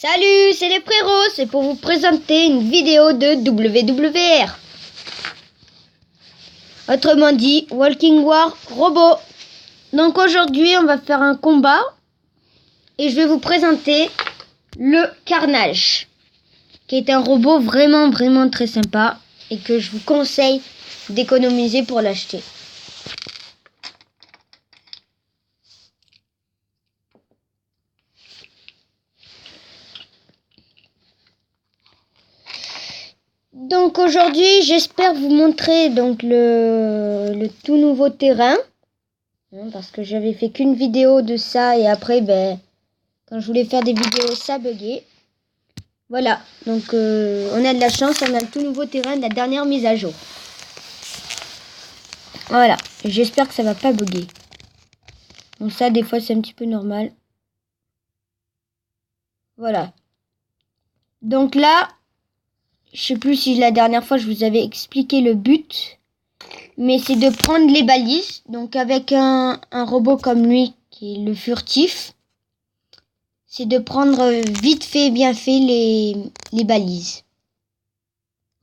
Salut, c'est les frérots, c'est pour vous présenter une vidéo de WWR. Autrement dit, Walking War Robot. Donc aujourd'hui, on va faire un combat et je vais vous présenter le Carnage, qui est un robot vraiment très sympa et que je vous conseille d'économiser pour l'acheter. Donc aujourd'hui, j'espère vous montrer donc le tout nouveau terrain, parce que j'avais fait qu'une vidéo de ça et après quand je voulais faire des vidéos ça buguait. Voilà, donc on a de la chance, on a le tout nouveau terrain de la dernière mise à jour. Voilà, j'espère que ça va pas bugger. Donc ça des fois c'est un petit peu normal. Voilà. Donc là, je sais plus si la dernière fois je vous avais expliqué le but. Mais c'est de prendre les balises. Donc avec un robot comme lui, qui est le furtif, c'est de prendre vite fait, bien fait les balises.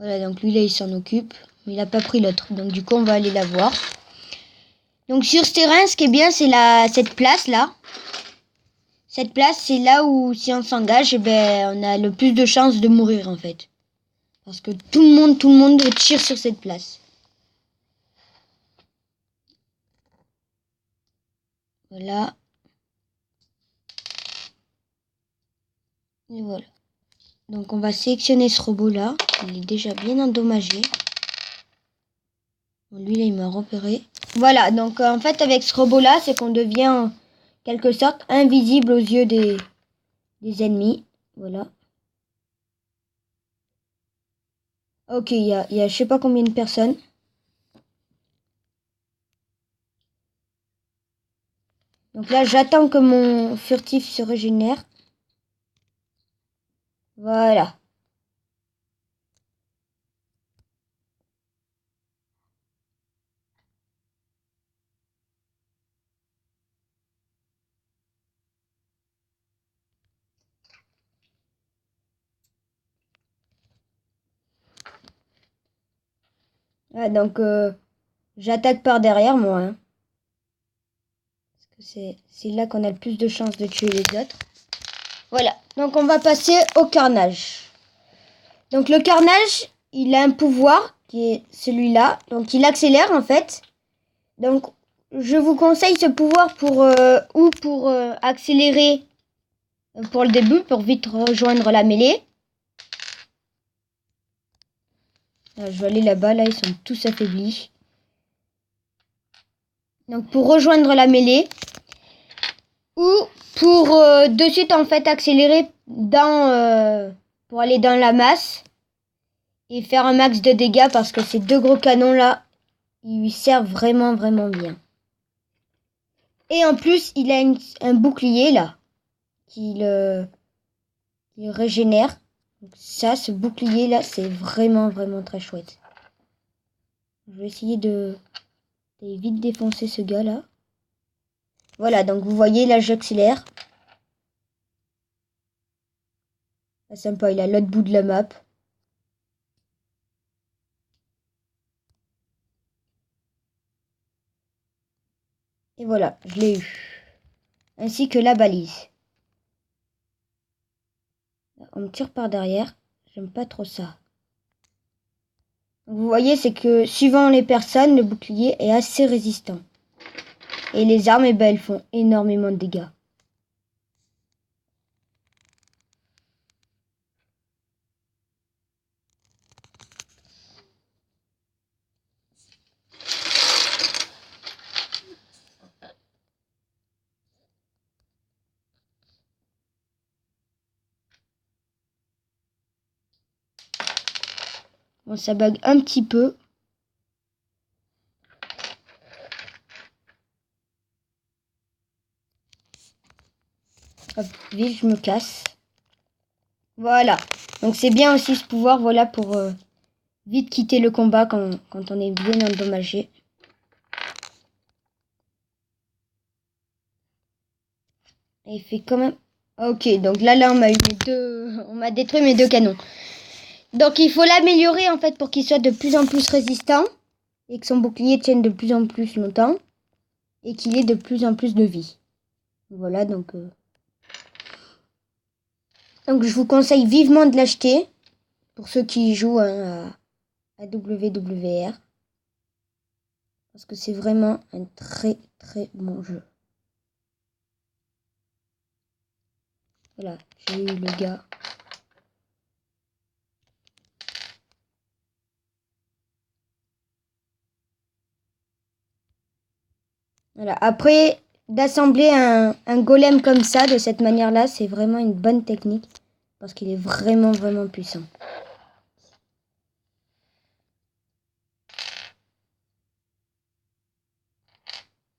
Voilà, donc lui là il s'en occupe. Mais il n'a pas pris l'autre. Donc du coup on va aller la voir. Donc sur ce terrain, ce qui est bien, c'est cette place là. Cette place, c'est là où si on s'engage, on a le plus de chances de mourir en fait. Parce que tout le monde tire sur cette place. Voilà. Et voilà. Donc on va sélectionner ce robot là. Il est déjà bien endommagé. Bon, lui là il m'a repéré. Voilà, donc en fait avec ce robot là, c'est qu'on devient en quelque sorte invisible aux yeux des ennemis. Voilà. Ok, il y a je sais pas combien de personnes. Donc là j'attends que mon furtif se régénère. Voilà. Ah, donc j'attaque par derrière moi. Hein. Parce que c'est là qu'on a le plus de chances de tuer les autres. Voilà, donc on va passer au carnage. Donc le carnage, il a un pouvoir qui est celui-là. Donc il accélère en fait. Donc je vous conseille ce pouvoir pour accélérer pour le début, pour vite rejoindre la mêlée. Là, je vais aller là-bas, là ils sont tous affaiblis. Donc pour rejoindre la mêlée. Ou pour de suite en fait accélérer pour aller dans la masse et faire un max de dégâts parce que ces deux gros canons là ils lui servent vraiment bien. Et en plus il a un bouclier là qui le régénère. Donc ça, ce bouclier là c'est vraiment très chouette. Je vais essayer de vite défoncer ce gars là. Voilà, donc vous voyez là j'accélère. C'est sympa, il a l'autre bout de la map. Et voilà, je l'ai eu. Ainsi que la balise. On me tire par derrière. J'aime pas trop ça. Vous voyez, c'est que suivant les personnes, le bouclier est assez résistant. Et les armes, elles font énormément de dégâts. Bon, ça bug un petit peu. Hop, vite, je me casse. Voilà. Donc c'est bien aussi ce pouvoir, voilà, pour vite quitter le combat quand on est bien endommagé. Et il fait quand même Ok, donc là, on m'a détruit mes 2 canons. Donc, il faut l'améliorer, en fait, pour qu'il soit de plus en plus résistant. Et que son bouclier tienne de plus en plus longtemps. Et qu'il ait de plus en plus de vie. Voilà, donc je vous conseille vivement de l'acheter. Pour ceux qui jouent à WWR. Parce que c'est vraiment un très très bon jeu. Voilà, j'ai eu le gars. Voilà, après d'assembler un golem comme ça, de cette manière-là, c'est vraiment une bonne technique. Parce qu'il est vraiment vraiment puissant.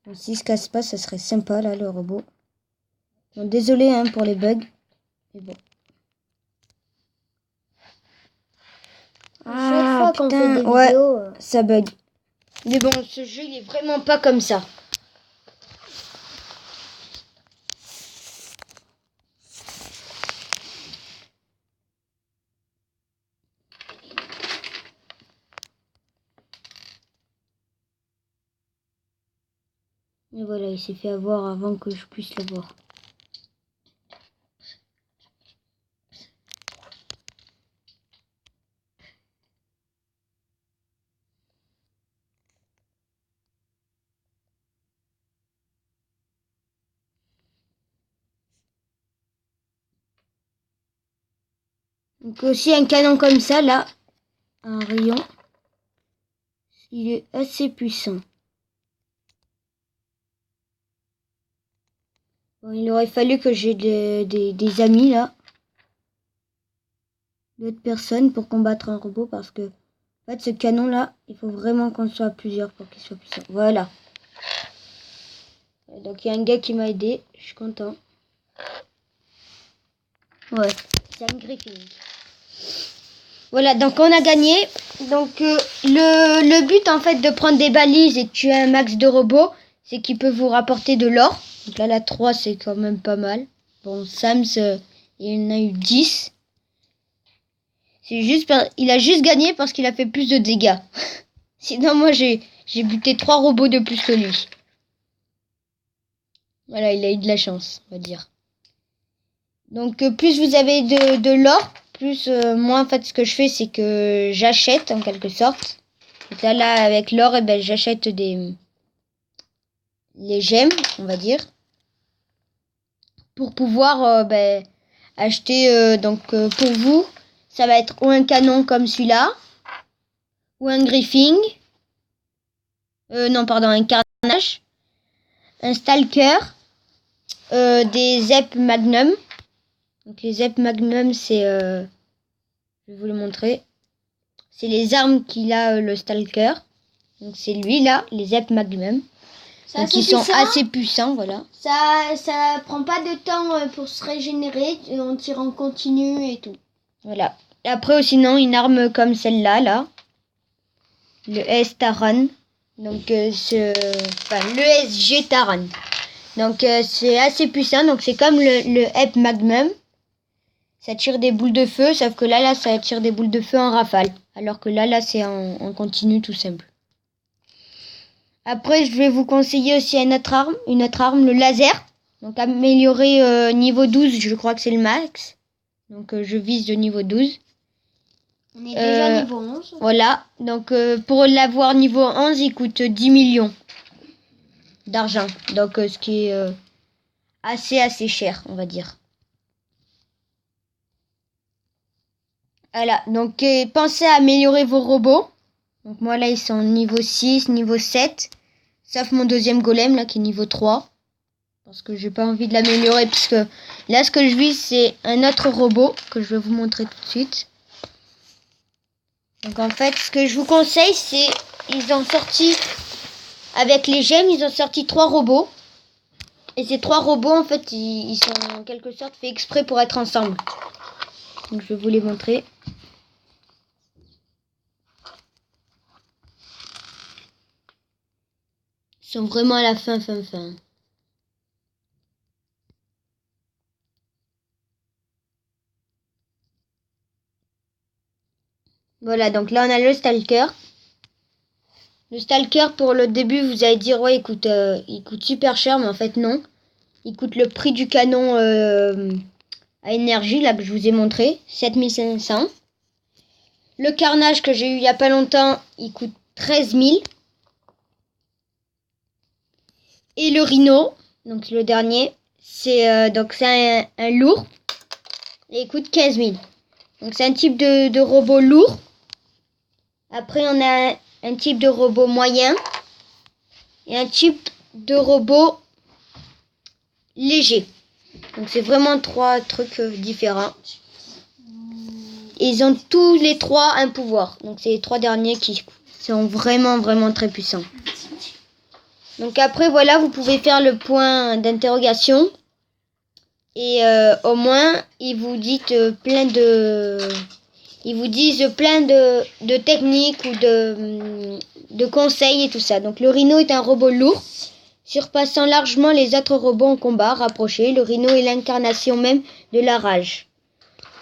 Donc, s'il se casse pas, ça serait sympa là, le robot. Bon, désolé hein, pour les bugs. Mais bon. Chaque fois qu'on fait des vidéos, ouais, ça bug. Mais bon, ce jeu, il est vraiment pas comme ça. Et voilà, il s'est fait avoir avant que je puisse le voir. Donc aussi un canon comme ça, là, un rayon, il est assez puissant. Bon, il aurait fallu que j'ai des amis là, d'autres personnes pour combattre un robot parce que en fait ce canon là, il faut vraiment qu'on soit plusieurs pour qu'il soit puissant. Voilà. Donc il y a un gars qui m'a aidé, je suis content. Ouais, c'est un griffin. Voilà, donc on a gagné. Donc le but en fait de prendre des balises et de tuer un max de robots, c'est qu'il peut vous rapporter de l'or. Donc là la 3 c'est quand même pas mal. Bon, Sams il en a eu 10. C'est juste il a juste gagné parce qu'il a fait plus de dégâts. Sinon moi j'ai buté 3 robots de plus que lui. Voilà, il a eu de la chance, on va dire. Donc plus vous avez de l'or, plus moi en fait ce que je fais c'est que j'achète en quelque sorte. Donc là avec l'or et ben j'achète les gemmes, on va dire, pour pouvoir acheter pour vous, ça va être ou un canon comme celui-là ou un griffing. Non, pardon, un carnage, un stalker, des zep magnum. Donc les zep magnum c'est je vais vous le montrer. C'est les armes qu'il a le stalker. Donc c'est lui là, les zep magnum. Donc ils sont assez puissants, voilà. ça prend pas de temps pour se régénérer, on tire en continu et tout. Voilà. Et après sinon une arme comme celle-là là. Le S Taran. Donc le SG Taran. Donc c'est assez puissant, donc c'est comme le Ep Magnum. Ça tire des boules de feu, sauf que là ça tire des boules de feu en rafale. Alors que là c'est en continu tout simple. Après je vais vous conseiller aussi une autre arme, le laser. Donc amélioré niveau 12, je crois que c'est le max. Donc je vise le niveau 12. On est déjà niveau 11. Voilà, donc pour l'avoir niveau 11, il coûte 10 millions d'argent. Donc ce qui est assez cher, on va dire. Voilà, donc pensez à améliorer vos robots. Donc moi là ils sont niveau 6, niveau 7. Sauf mon deuxième golem là qui est niveau 3. Parce que j'ai pas envie de l'améliorer. Parce que là ce que je vise c'est un autre robot que je vais vous montrer tout de suite. Donc en fait ce que je vous conseille c'est ils ont sorti avec les gemmes ils ont sorti 3 robots. Et ces 3 robots en fait ils sont en quelque sorte faits exprès pour être ensemble. Donc je vais vous les montrer. Ils sont vraiment à la fin. Voilà, donc là on a le Stalker. Le Stalker, pour le début, vous allez dire ouais, il coûte super cher, mais en fait non. Il coûte le prix du canon à énergie, là que je vous ai montré, 7500. Le Carnage que j'ai eu il y a pas longtemps, il coûte 13 000. Et le Rhino, donc le dernier, c'est un lourd. Et il coûte 15 000. Donc c'est un type de robot lourd. Après on a un type de robot moyen. Et un type de robot léger. Donc c'est vraiment 3 trucs différents. Et ils ont tous les 3 un pouvoir. Donc c'est les 3 derniers qui sont vraiment vraiment très puissants. Donc après voilà, vous pouvez faire le point d'interrogation. Et au moins ils vous disent plein de techniques ou de conseils et tout ça. Donc le Rhino est un robot lourd, surpassant largement les autres robots en combat rapproché. Le Rhino est l'incarnation même de la rage.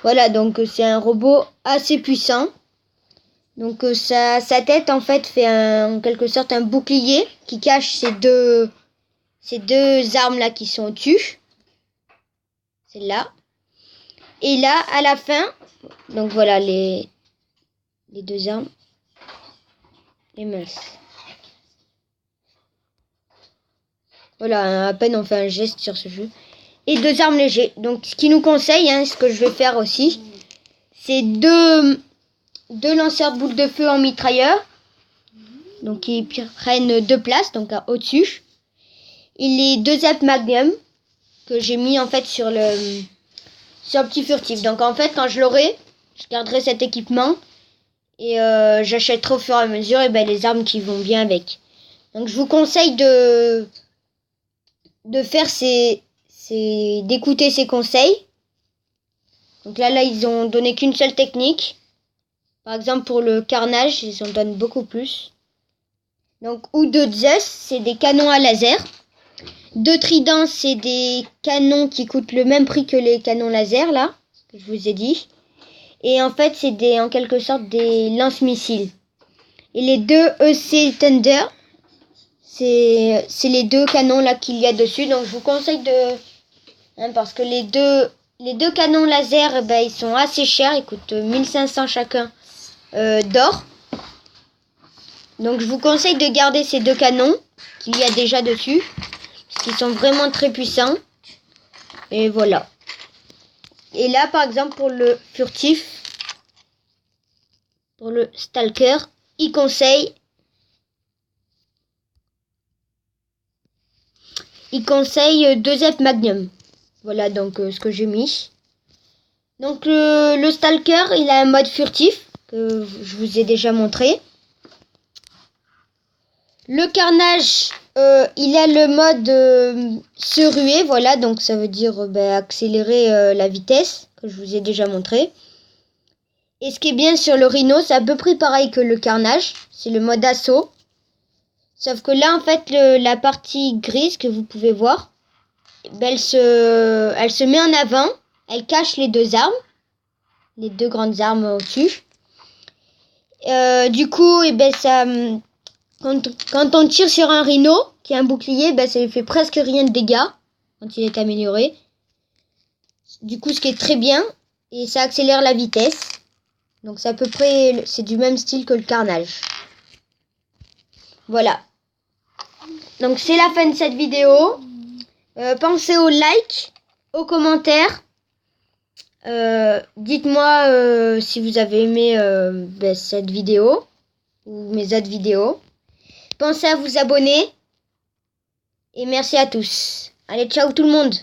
Voilà, donc c'est un robot assez puissant. Donc sa tête en fait fait en quelque sorte un bouclier qui cache ces deux armes là qui sont au-dessus. Celle-là. Et là, à la fin, donc voilà les 2 armes. Les minces. Voilà, à peine on fait un geste sur ce jeu. Et 2 armes légers. Donc ce qu'il nous conseille, ce que je vais faire aussi, c'est deux lanceurs de boules de feu en mitrailleur. Donc qui prennent 2 places, donc au-dessus. Et les 2 épées Magnum que j'ai mis en fait sur le petit furtif. Donc en fait quand je l'aurai, je garderai cet équipement. Et j'achèterai au fur et à mesure les armes qui vont bien avec. Donc je vous conseille de faire d'écouter ces conseils. Donc là ils ont donné qu'une seule technique. Par exemple pour le Carnage, ils en donnent beaucoup plus. Donc ou 2 Zeus, c'est des canons à laser. 2 Tridents, c'est des canons qui coûtent le même prix que les canons laser là, que je vous ai dit. Et en fait, c'est en quelque sorte des lance-missiles. Et les 2 EC Thunder, c'est les 2 canons là qu'il y a dessus. Donc je vous conseille parce que les deux canons laser, ils sont assez chers. Ils coûtent 1500 chacun d'or. Donc je vous conseille de garder ces 2 canons qu'il y a déjà dessus. Parce qu'ils sont vraiment très puissants. Et voilà. Et là, par exemple, pour le furtif, pour le Stalker, il conseille 2 épées Magnum. Voilà donc ce que j'ai mis. Donc le Stalker, il a un mode furtif que je vous ai déjà montré. Le Carnage, il a le mode se ruer, voilà, donc ça veut dire accélérer la vitesse que je vous ai déjà montré. Et ce qui est bien sur le Rhino, c'est à peu près pareil que le Carnage, c'est le mode assaut. Sauf que là, en fait, la partie grise que vous pouvez voir, elle se met en avant, elle cache les 2 armes, les 2 grandes armes au-dessus. Du coup, ça, quand on tire sur un Rhino, qui a un bouclier, ça lui fait presque rien de dégâts, quand il est amélioré. Du coup, ce qui est très bien, et ça accélère la vitesse. Donc c'est à peu près, c'est du même style que le Carnage. Voilà. Donc c'est la fin de cette vidéo. Pensez au like, aux commentaires. Dites-moi si vous avez aimé cette vidéo ou mes autres vidéos. Pensez à vous abonner. Et merci à tous. Allez, ciao tout le monde.